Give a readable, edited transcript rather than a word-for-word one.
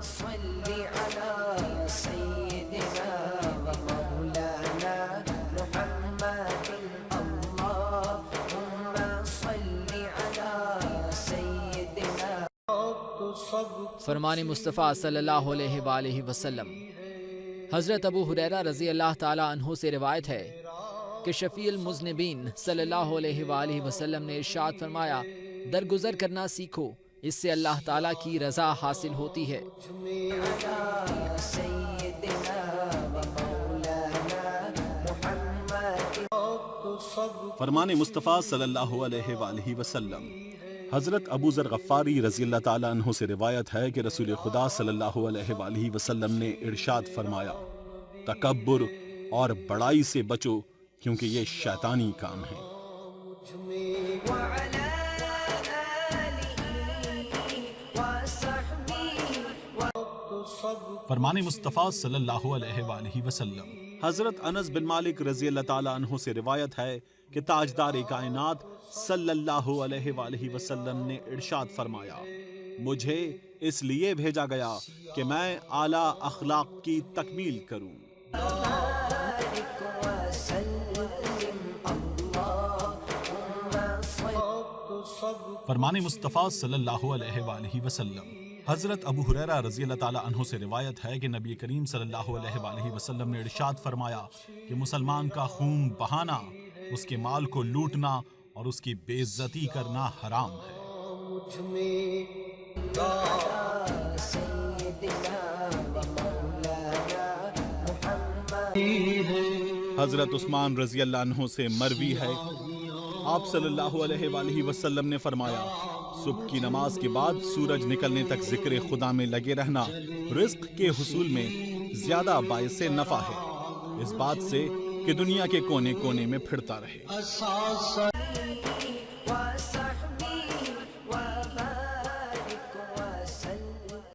صل على سيدنا ومولانا محمد اللهم صل على سيدنا. فرمان مصطفیٰ صلی اللہ علیہ وآلہ وسلم. حضرت ابو ہریرہ رضی اللہ تعالیٰ عنہ سے روایت ہے کہ شفیع المذنبین صلی اللہ علیہ وآلہ وسلم نے ارشاد فرمایا درگزر کرنا سیکھو، اس سے اللہ تعالیٰ کی رضا حاصل ہوتی ہے. فرمان مصطفیٰ صلی اللہ علیہ وآلہ وسلم. حضرت ابو ذر غفاری رضی اللہ تعالیٰ عنہ سے روایت ہے کہ رسول خدا صلی اللہ علیہ وآلہ وسلم نے ارشاد فرمایا تکبر اور بڑائی سے بچو کیونکہ یہ شیطانی کام ہے. فرمان مصطفیٰ صلی اللہ علیہ وآلہ وسلم. حضرت انس بن مالک رضی اللہ تعالیٰ عنہ سے روایت ہے کہ تاجدار کائنات صلی اللہ علیہ وآلہ وسلم نے ارشاد فرمایا مجھے اس لیے بھیجا گیا کہ میں اعلیٰ اخلاق کی تکمیل کروں. فرمان مصطفیٰ صلی اللہ علیہ وآلہ وسلم. حضرت ابو ہریرہ رضی اللہ تعالیٰ عنہ سے روایت ہے کہ نبی کریم صلی اللہ علیہ وآلہ وسلم نے ارشاد فرمایا کہ مسلمان کا خون بہانا، اس کے مال کو لوٹنا اور اس کی بے عزتی کرنا حرام ہے. حضرت عثمان رضی اللہ عنہ سے مروی ہے آپ صلی اللہ علیہ وآلہ وسلم نے فرمایا صبح کی نماز کے بعد سورج نکلنے تک ذکر خدا میں لگے رہنا رزق کے حصول میں زیادہ باعث نفع ہے اس بات سے کہ دنیا کے کونے کونے میں پھرتا رہے.